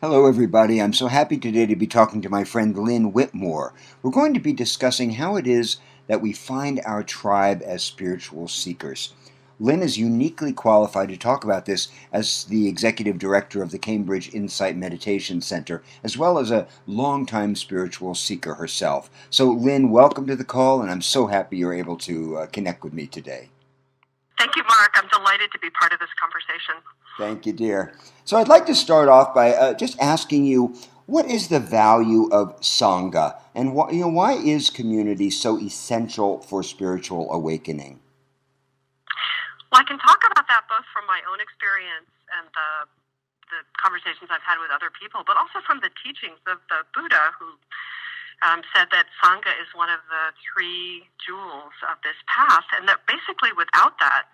Hello, everybody. I'm so happy today to be talking to my friend Lynn Whittemore. We're going to be discussing how it is that we find our tribe as spiritual seekers. Lynn is uniquely qualified to talk about this as the executive director of the Cambridge Insight Meditation Center, as well as a longtime spiritual seeker herself. So, Lynn, welcome to the call, and I'm so happy you're able to connect with me today. Thank you, Mark. I'm delighted to be part of this conversation. Thank you, dear. So I'd like to start off by just asking you, what is the value of Sangha, and why is community so essential for spiritual awakening? Well, I can talk about that both from my own experience and the conversations I've had with other people, but also from the teachings of the Buddha, who said that Sangha is one of the three jewels of this path, and that basically without that,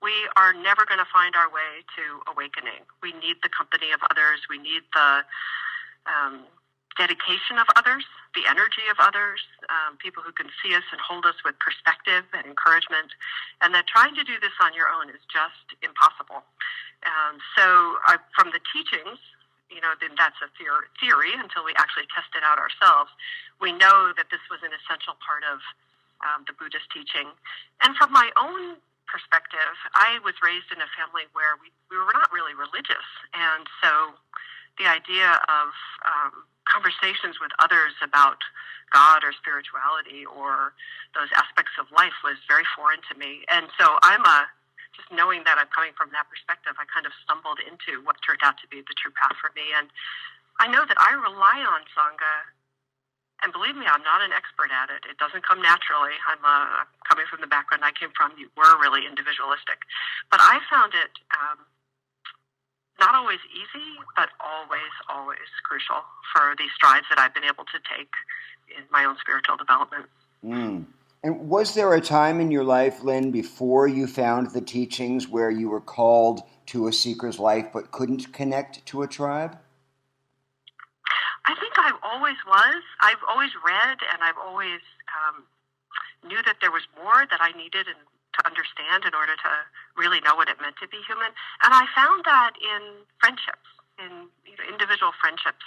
we are never going to find our way to awakening. We need the company of others. We need the dedication of others, the energy of others, people who can see us and hold us with perspective and encouragement, and that trying to do this on your own is just impossible. From the teachings, then that's a theory until we actually test it out ourselves. We know that this was an essential part of the Buddhist teaching. And from my own perspective, I was raised in a family where we were not really religious. And so the idea of conversations with others about God or spirituality or those aspects of life was very foreign to me. And so just knowing that I'm coming from that perspective, I kind of stumbled into what turned out to be the true path for me. And I know that I rely on Sangha. And believe me, I'm not an expert at it. It doesn't come naturally. I'm coming from the background I came from. You were really individualistic. But I found it not always easy, but always, always crucial for these strides that I've been able to take in my own spiritual development. And was there a time in your life, Lynn, before you found the teachings where you were called to a seeker's life but couldn't connect to a tribe? I think I always was. I've always read, and I've always knew that there was more that I needed to understand in order to really know what it meant to be human. And I found that in friendships, in individual friendships.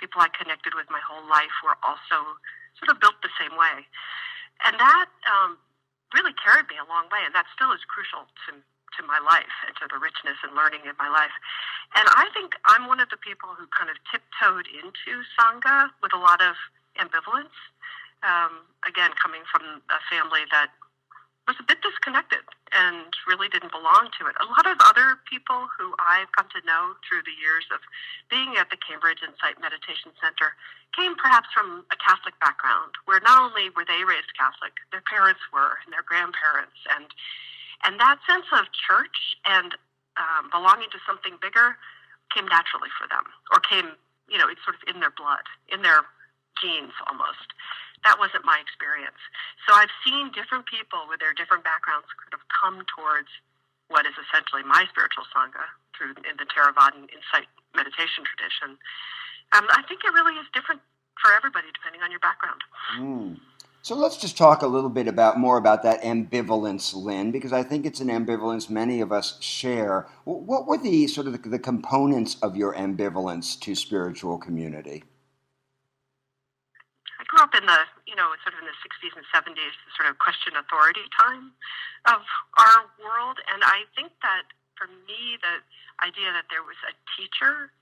People I connected with my whole life were also sort of built the same way. And that really carried me a long way, and that still is crucial to my life and to the richness and learning in my life. And I think I'm one of the people who kind of tiptoed into Sangha with a lot of ambivalence. Again, coming from a family that was a bit disconnected and really didn't belong to it. A lot of other people who I've come to know through the years of being at the Cambridge Insight Meditation Center came perhaps from a Catholic background, where not only were they raised Catholic, their parents were, and their grandparents, and that sense of church and belonging to something bigger came naturally for them, or came, it's sort of in their blood, in their genes almost. That wasn't my experience. So I've seen different people with their different backgrounds kind of come towards what is essentially my spiritual Sangha in the Theravadan Insight meditation tradition. I think it really is different for everybody depending on your background. So let's just talk a little bit more about that ambivalence, Lynn, because I think it's an ambivalence many of us share. What were the sort of the components of your ambivalence to spiritual community? I grew up in the, sort of in the 60s and 70s, the sort of question authority time of our world. And I think that for me, the idea that there was a teacher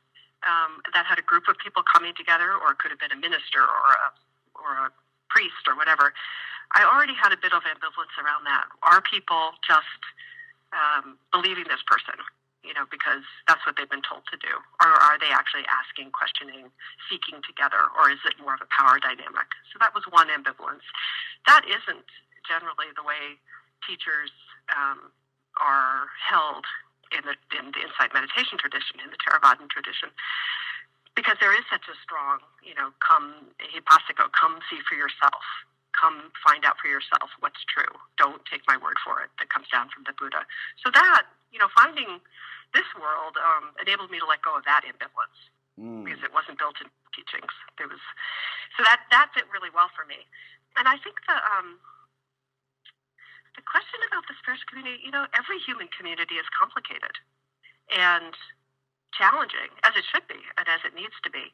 that had a group of people coming together, or it could have been a minister or a priest or whatever, I already had a bit of ambivalence around that. Are people just believing this person, because that's what they've been told to do? Or are they actually asking, questioning, seeking together? Or is it more of a power dynamic? So that was one ambivalence. That isn't generally the way teachers are held in the Insight meditation tradition, in the Theravadan tradition, because there is such a strong, come see for yourself. Come find out for yourself what's true. Don't take my word for it. That comes down from the Buddha. So that, finding this world enabled me to let go of that ambivalence because it wasn't built in teachings. So that fit really well for me. And I think the question about the spiritual community, every human community is complicated. And challenging, as it should be and as it needs to be.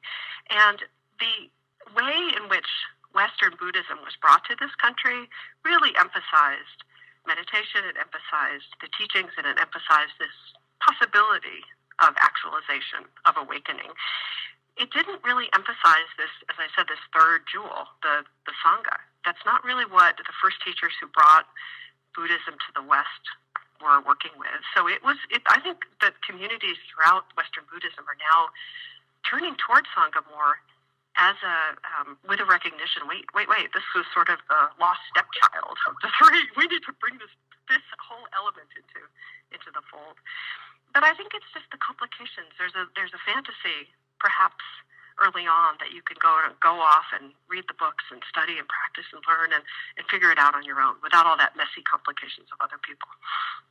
And the way in which Western Buddhism was brought to this country really emphasized meditation, it emphasized the teachings, and it emphasized this possibility of actualization, of awakening. It didn't really emphasize this, as I said, this third jewel, the Sangha. That's not really what the first teachers who brought Buddhism to the West were working with. So I think that communities throughout Western Buddhism are now turning towards Sangha more as with a recognition, wait, this was sort of the lost stepchild of the three. We need to bring this whole element into the fold. But I think it's just the complications. There's a fantasy, perhaps early on, that you can go off and read the books and study and practice and learn and figure it out on your own without all that messy complications of other people.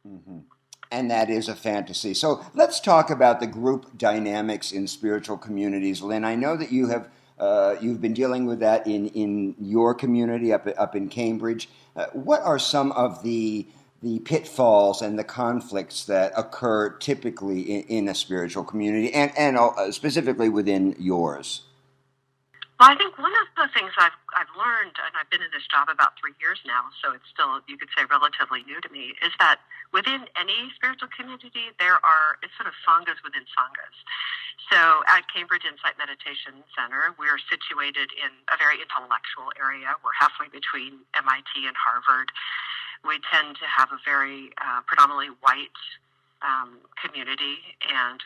Mm-hmm. And that is a fantasy. So let's talk about the group dynamics in spiritual communities. Lynn, I know that you've been dealing with that in your community up in Cambridge. What are some of the pitfalls and the conflicts that occur typically in a spiritual community, and specifically within yours? Well, I think one of the things I've learned, and I've been in this job about 3 years now, so it's still, you could say, relatively new to me, is that within any spiritual community, it's sort of sanghas within sanghas. So at Cambridge Insight Meditation Center, we're situated in a very intellectual area. We're halfway between MIT and Harvard. We tend to have a very predominantly white community and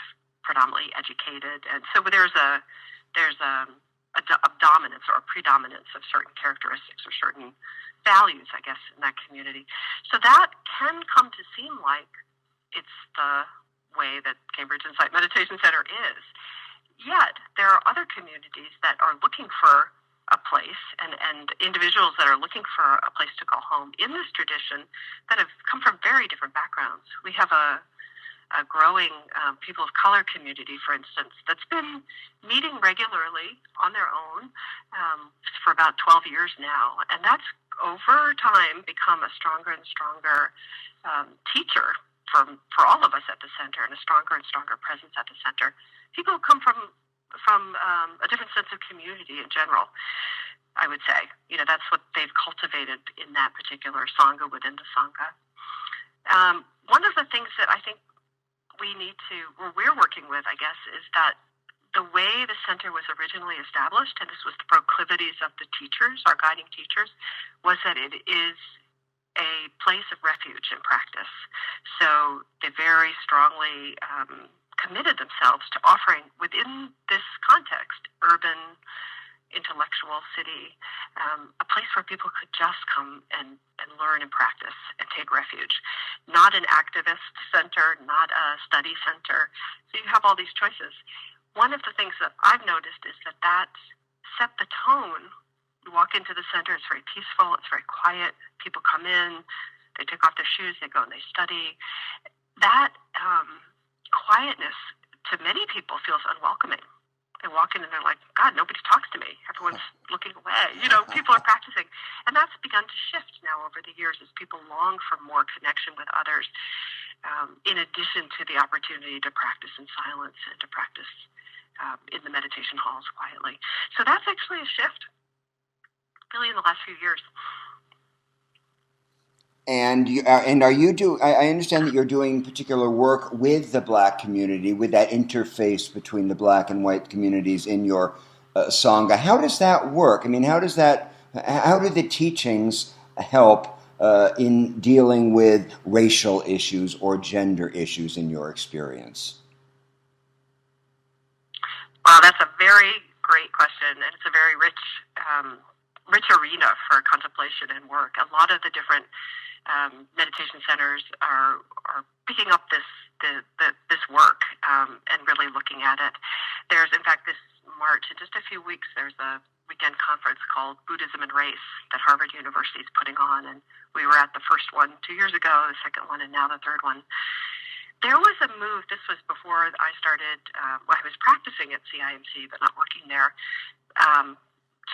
predominantly educated, and so there's a dominance or a predominance of certain characteristics or certain values, I guess, in that community. So that can come to seem like it's the way that Cambridge Insight Meditation Center is. Yet there are other communities that are looking for a place and individuals that are looking for a place to call home in this tradition that have come from very different backgrounds. We have a growing people of color community, for instance, that's been meeting regularly on their own for about 12 years now. And that's over time become a stronger and stronger teacher for all of us at the center, and a stronger presence at the center. People come from a different sense of community in general, I would say. That's what they've cultivated in that particular Sangha within the Sangha. One of the things that I think we're working with, I guess, is that the way the center was originally established, and this was the proclivities of the teachers, our guiding teachers, was that it is a place of refuge and practice. So they very strongly committed themselves to offering, within this context, urban, intellectual city, a place where people could just come and learn and practice and take refuge. Not an activist center, not a study center. So you have all these choices. One of the things that I've noticed is that set the tone. You walk into the center, it's very peaceful, it's very quiet. People come in, they take off their shoes, they go and they study. That quietness, to many people, feels unwelcoming. They walk in and they're like, God, nobody talks to me. Everyone's looking away. People are practicing. And that's begun to shift now over the years as people long for more connection with others, in addition to the opportunity to practice in silence and to practice in the meditation halls quietly. So that's actually a shift, really, in the last few years. And I understand that you're doing particular work with the Black community, with that interface between the Black and white communities in your Sangha. How does that work? I mean, how do the teachings help in dealing with racial issues or gender issues in your experience? Wow, that's a very great question, and it's a very rich arena for contemplation and work. A lot of the different meditation centers are picking up this work and really looking at it. There's, in fact, this March, in just a few weeks, there's a weekend conference called Buddhism and Race that Harvard University is putting on, and we were at the first one 2 years ago, the second one, and now the third one. There was a move, this was before I started, I was practicing at CIMC but not working there,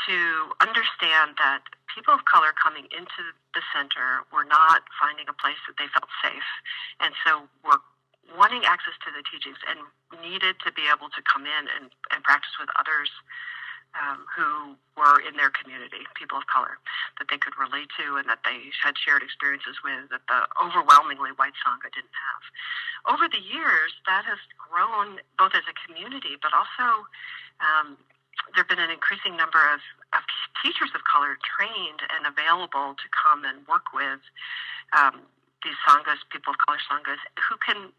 to understand that people of color coming into the center were not finding a place that they felt safe, and so were wanting access to the teachings and needed to be able to come in and practice with others who were in their community, people of color, that they could relate to and that they had shared experiences with that the overwhelmingly white Sangha didn't have. Over the years, that has grown both as a community, but also there have been an increasing number of teachers of color trained and available to come and work with these Sanghas, people of color Sanghas, who can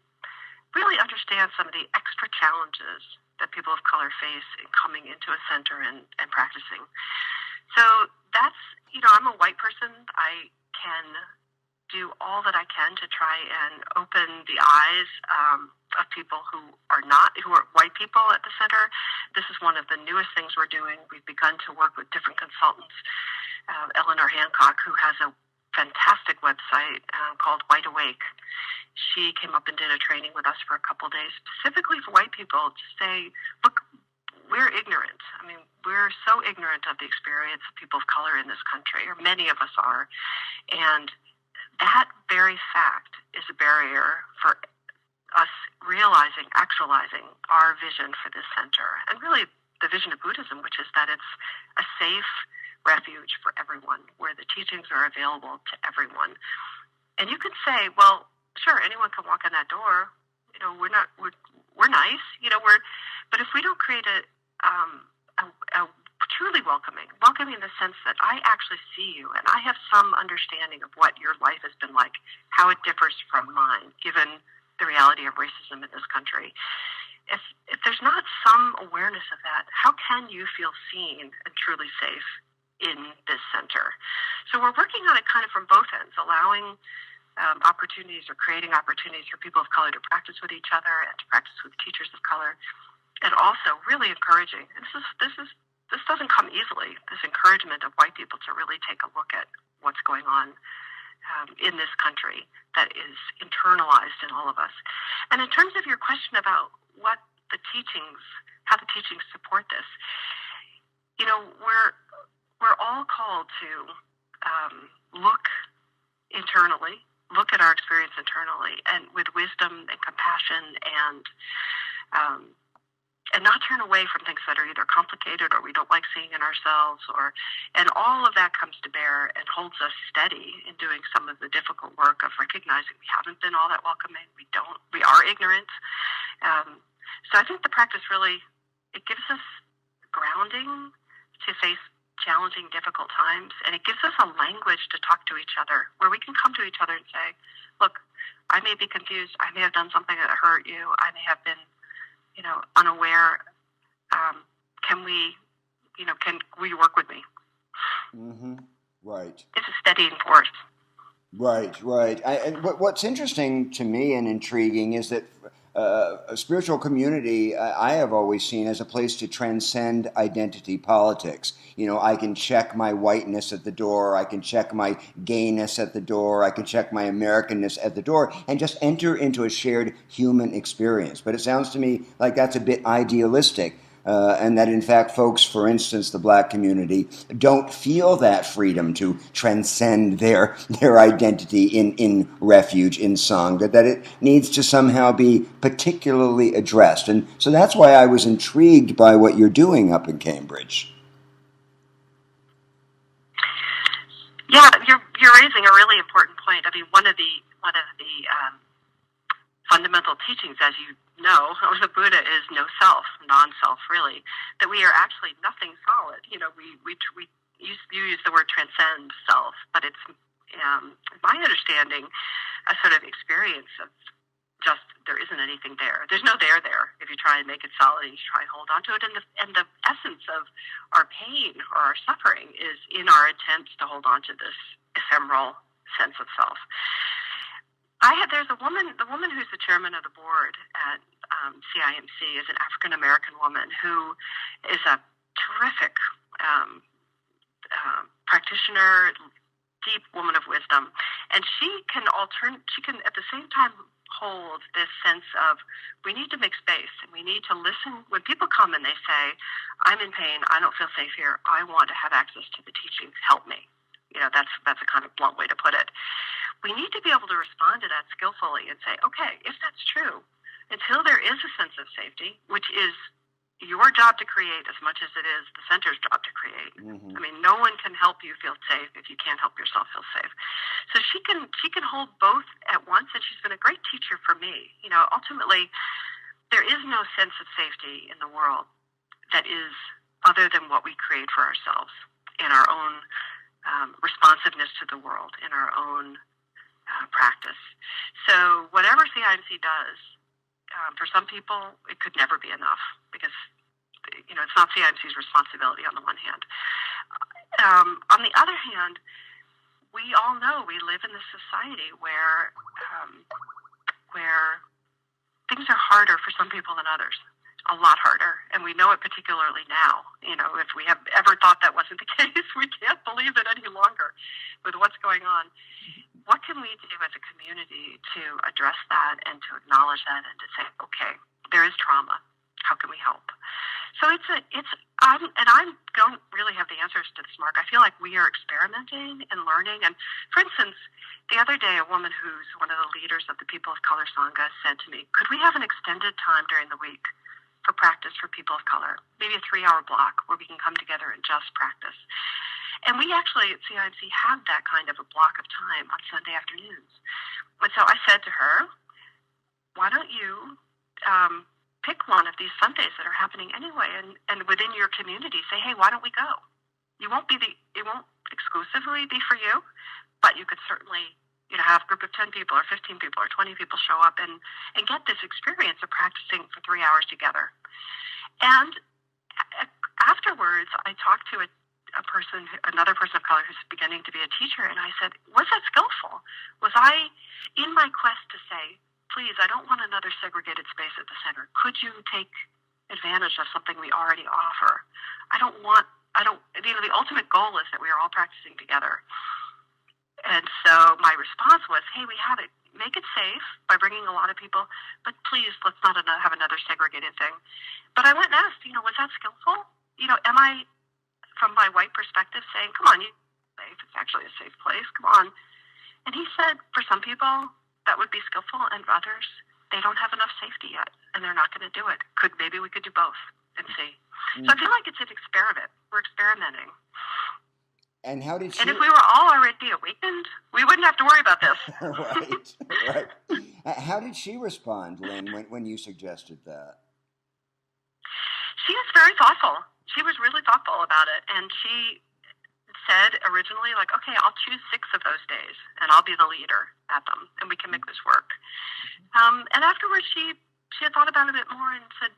really understand some of the extra challenges that people of color face in coming into a center and practicing. So that's, I'm a white person. I can do all that I can to try and open the eyes of people who are white people at the center. This is one of the newest things we're doing. We've begun to work with different consultants. Eleanor Hancock, who has a fantastic website called White Awake. She came up and did a training with us for a couple of days, specifically for white people, to say, look, we're ignorant. I mean, we're so ignorant of the experience of people of color in this country, or many of us are. And that very fact is a barrier for us realizing, actualizing our vision for this center, and really the vision of Buddhism, which is that it's a safe refuge for everyone, where the teachings are available to everyone. And you could say, well, sure, anyone can walk in that door. We're nice. But if we don't create a truly welcoming in the sense that I actually see you and I have some understanding of what your life has been like, how it differs from mine, given the reality of racism in this country. If there's not some awareness of that, how can you feel seen and truly safe in this center? So we're working on it kind of from both ends, allowing opportunities or creating opportunities for people of color to practice with each other and to practice with teachers of color, and also really encouraging. And this doesn't come easily, this encouragement of white people to really take a look at what's going on in this country that is internalized in all of us. And in terms of your question about how the teachings support this, we're all called to look internally, look at our experience internally, and with wisdom and compassion, and not turn away from things that are either complicated or we don't like seeing in ourselves, and all of that comes to bear and holds us steady in doing some of the difficult work of recognizing we haven't been all that welcoming, we are ignorant. So I think the practice really, it gives us grounding to face challenging, difficult times, and it gives us a language to talk to each other, where we can come to each other and say, look, I may be confused, I may have done something that hurt you, I may have been unaware. Can you work with me? Mm-hmm. Right. It's a steadying force. Right. And what's interesting to me and intriguing is that a spiritual community I have always seen as a place to transcend identity politics. I can check my whiteness at the door, I can check my gayness at the door, I can check my Americanness at the door, and just enter into a shared human experience. But it sounds to me like that's a bit idealistic. And that in fact folks, for instance, the black community, don't feel that freedom to transcend their identity in refuge, in Sangha, that it needs to somehow be particularly addressed. And so that's why I was intrigued by what you're doing up in Cambridge. Yeah, you're raising a really important point. I mean, one of the fundamental teachings, as you know, of the Buddha is no self, non-self, really. That we are actually nothing solid. We use the word transcend self, but it's my understanding a sort of experience of just there isn't anything there. There's no there. If you try and make it solid and you try and hold on to it, and the essence of our pain or our suffering is in our attempts to hold on to this ephemeral sense of self. There's the woman who's the chairman of the board at CIMC is an African American woman who is a terrific practitioner, deep woman of wisdom, and she can at the same time hold this sense of we need to make space and we need to listen when people come and they say, I'm in pain, I don't feel safe here, I want to have access to the teachings, help me. That's a kind of blunt way to put it. We need to be able to respond to that skillfully and say, okay, if that's true, until there is a sense of safety, which is your job to create as much as it is the center's job to create. Mm-hmm. I mean, no one can help you feel safe if you can't help yourself feel safe. So she can hold both at once, and she's been a great teacher for me. Ultimately, there is no sense of safety in the world that is other than what we create for ourselves in our own responsiveness to the world, in our own practice. So whatever CIMC does, for some people, it could never be enough because, it's not CIMC's responsibility on the one hand. On the other hand, we all know we live in this society where things are harder for some people than others, a lot harder. And we know it particularly now. If we have ever thought that wasn't the case, we can't believe it any longer with what's going on. What can we do as a community to address that and to acknowledge that and to say, okay, there is trauma. How can we help? So I don't really have the answers to this, Mark. I feel like we are experimenting and learning. And for instance, the other day, a woman who's one of the leaders of the People of Color Sangha said to me, could we have an extended time during the week for practice for people of color? Maybe a 3-hour block where we can come together and just practice. And we actually at CIMC have that kind of a block of time on Sunday afternoons. And so I said to her, why don't you pick one of these Sundays that are happening anyway, and within your community say, hey, why don't we go? It won't exclusively be for you, but you could certainly have a group of 10 people or 15 people or 20 people show up and get this experience of practicing for 3 hours together. And afterwards, I talked to another person of color who's beginning to be a teacher, and I said, was that skillful? Was I, in my quest to say, please, I don't want another segregated space at the center. Could you take advantage of something we already offer? The ultimate goal is that we are all practicing together. And so my response was, hey, we have it. Make it safe by bringing a lot of people, but please, let's not have another segregated thing. But I went and asked, was that skillful? Am I, from my white perspective, saying, come on, you're safe. It's actually a safe place. Come on. And he said, for some people, that would be skillful, and for others, they don't have enough safety yet, and they're not going to do it. Maybe we could do both and see. So I feel like it's an experiment. We're experimenting. And how did she... And if we were all already awakened, we wouldn't have to worry about this. Right. How did she respond, Lynn, when you suggested that? She was very thoughtful. She was really thoughtful about it, and she said originally, okay, I'll choose 6 of those days, and I'll be the leader at them, and we can make this work. And afterwards, she had thought about it a bit more and said,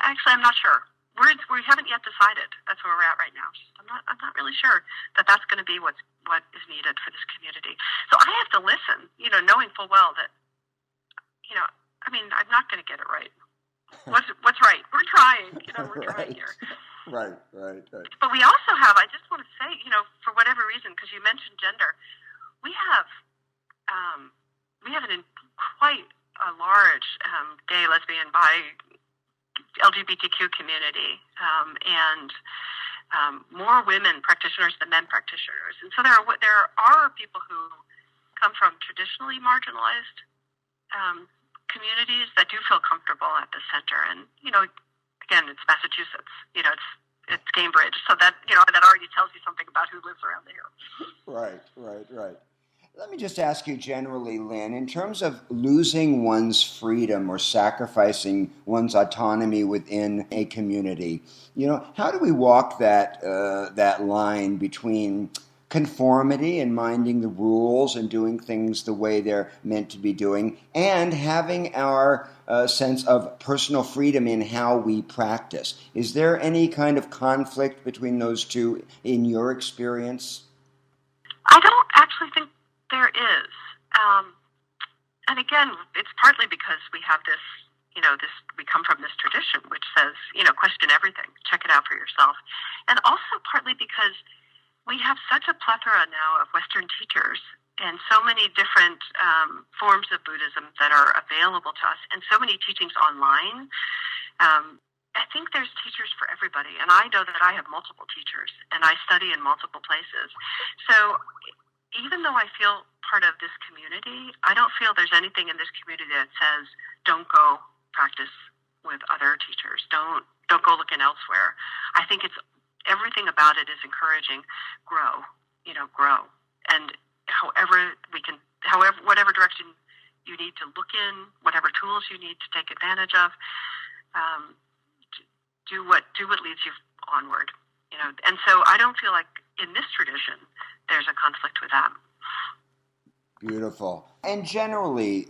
actually, I'm not sure. We haven't yet decided. That's where we're at right now. I'm not really sure that that's going to be what is needed for this community. So I have to listen, knowing full well that, I'm not going to get it right. What's right? We're trying. We're trying here. Right. But we also have, I just want to say, for whatever reason, because you mentioned gender, we have quite a large gay, lesbian, bi, LGBTQ community, and more women practitioners than men practitioners. And so there are people who come from traditionally marginalized communities that do feel comfortable at the center. And, again, it's Massachusetts, it's Cambridge. So that already tells you something about who lives around here. Right. Let me just ask you generally, Lynn, in terms of losing one's freedom or sacrificing one's autonomy within a community, how do we walk that line between conformity and minding the rules and doing things the way they're meant to be doing, and having our sense of personal freedom in how we practice? Is there any kind of conflict between those two in your experience? I don't actually think there is. And again, it's partly because we have this, we come from this tradition which says, question everything, check it out for yourself. And also partly because we have such a plethora now of Western teachers and so many different forms of Buddhism that are available to us and so many teachings online. I think there's teachers for everyone. everybody. And I know that I have multiple teachers, and I study in multiple places. So even though I feel part of this community, I don't feel there's anything in this community that says, don't go practice with other teachers. Don't go looking elsewhere. I think it's everything about it is encouraging, grow. And whatever direction you need to look in, whatever tools you need to take advantage of, do what leads you onward. And so I don't feel like in this tradition there's a conflict with that. Beautiful. And generally,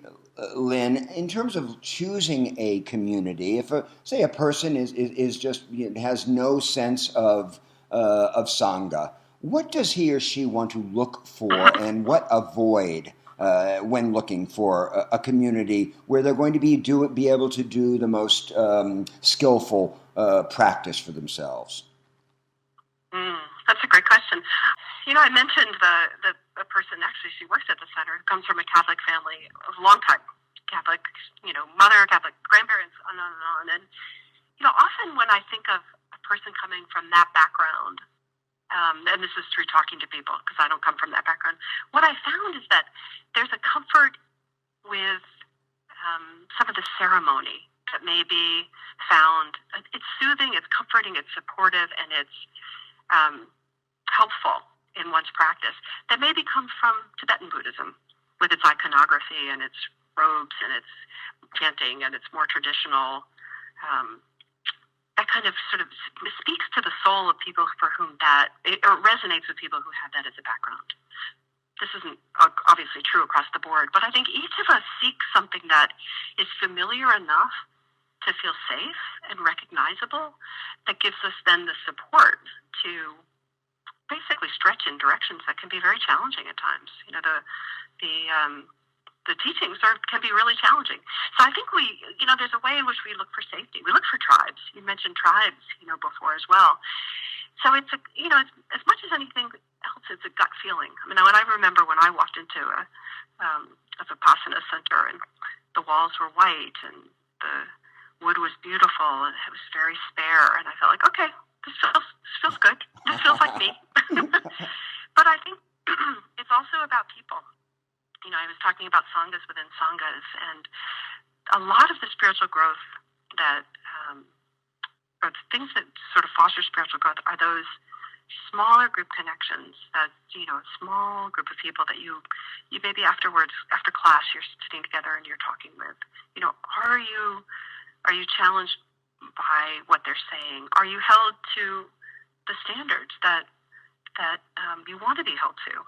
Lynn, in terms of choosing a community, if say a person is just has no sense of sangha, what does he or she want to look for, and what avoid when looking for a community where they're going to be able to do the most skillful practice for themselves? That's a great question. I mentioned the person, actually, she works at the center, who comes from a Catholic family, a longtime Catholic, mother, Catholic grandparents, on and on and on. And, often when I think of a person coming from that background, and this is through talking to people, because I don't come from that background, what I found is that there's a comfort with some of the ceremony that may be found. It's soothing, it's comforting, it's supportive, and it's helpful in one's practice that maybe comes from Tibetan Buddhism with its iconography and its robes and its chanting and its more traditional, that kind of sort of speaks to the soul of people for whom or resonates with people who have that as a background. This isn't obviously true across the board, but I think each of us seeks something that is familiar enough to feel safe and recognizable, that gives us then the support to basically stretch in directions that can be very challenging at times. The teachings can be really challenging. So I think there's a way in which we look for safety. We look for tribes. You mentioned tribes, before as well. So it's as much as anything else, it's a gut feeling. When I remember when I walked into a Vipassana center, and the walls were white and the wood was beautiful and it was very spare, and I felt like, okay, this feels good. This feels like me. But I think it's also about people. I was talking about sanghas within sanghas, and a lot of the spiritual growth that, or the things that sort of foster spiritual growth, are those smaller group connections. That a small group of people that you maybe afterwards, after class, you're sitting together and you're talking with. Are you challenged by what they're saying? Are you held to the standards that you want to be held to?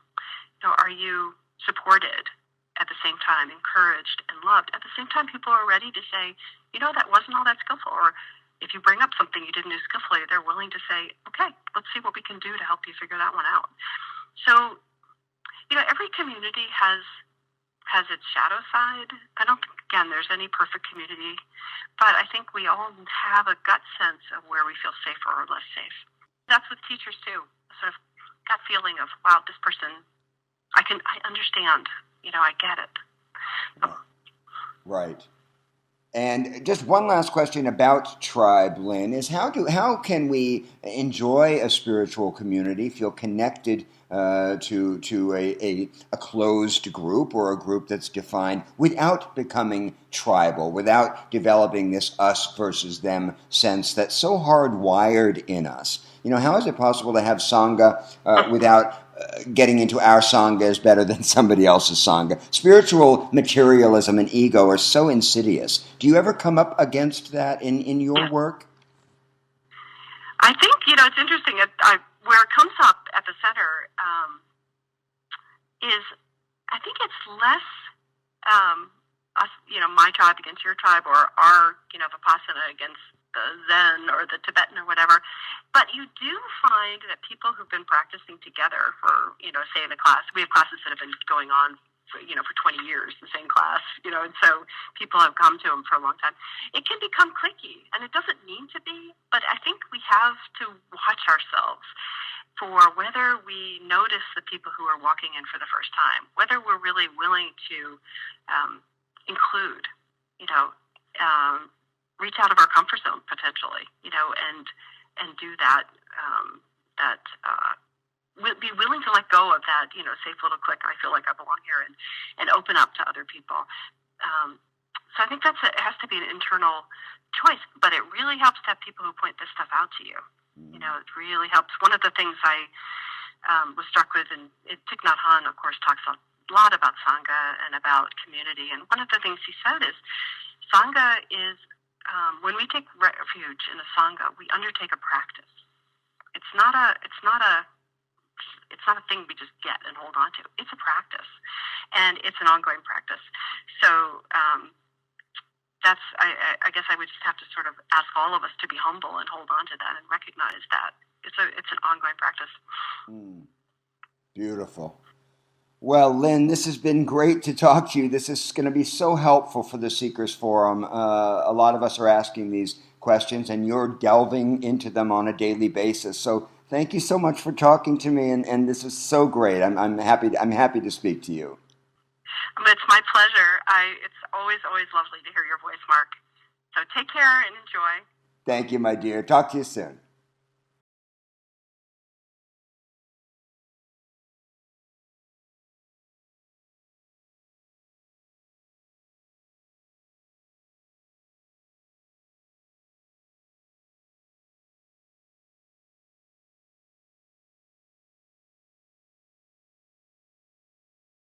Are you supported at the same time, encouraged and loved? At the same time, people are ready to say, that wasn't all that skillful. Or if you bring up something you didn't do skillfully, they're willing to say, okay, let's see what we can do to help you figure that one out. So, every community has its shadow side. I don't think, again, there's any perfect community, but I think we all have a gut sense of where we feel safer or less safe. That's with teachers too. A sort of gut feeling of, wow, this person, I understand, I get it. Right. And just one last question about tribe, Lynn, is how can we enjoy a spiritual community, feel connected to a closed group or a group that's defined, without becoming tribal, without developing this us versus them sense that's so hardwired in us? How is it possible to have sangha without getting into our sangha is better than somebody else's sangha? Spiritual materialism and ego are so insidious. Do you ever come up against that in your work? I think, it's interesting. Where it comes up at the center is, I think it's less us, my tribe against your tribe, or our, Vipassana against the Zen or the Tibetan or whatever. But you do find that people who've been practicing together for, say in a class, we have classes that have been going on for 20 years, the same class, and so people have come to them for a long time. It can become cliquey, and it doesn't mean to be, but I think we have to watch ourselves for whether we notice the people who are walking in for the first time, whether we're really willing to include, reach out of our comfort zone potentially, and do that. Be willing to let go of that, safe little clique. I feel like I belong here, and open up to other people. So I think it has to be an internal choice, but it really helps to have people who point this stuff out to you. It really helps. One of the things I was struck with, and Thich Nhat Hanh, of course, talks a lot about Sangha and about community. And one of the things he said is, Sangha is, when we take refuge in a Sangha, we undertake a practice. It's not a thing we just get and hold on to. It's a practice, and it's an ongoing practice. So I guess I would just have to sort of ask all of us to be humble and hold on to that and recognize that it's an ongoing practice. Beautiful. Well, Lynn, this has been great to talk to you. This is going to be so helpful for the Seekers Forum. A lot of us are asking these questions, and you're delving into them on a daily basis. So thank you so much for talking to me, and this is so great. I'm happy to speak to you. It's my pleasure. It's always lovely to hear your voice, Mark. So take care and enjoy. Thank you, my dear. Talk to you soon.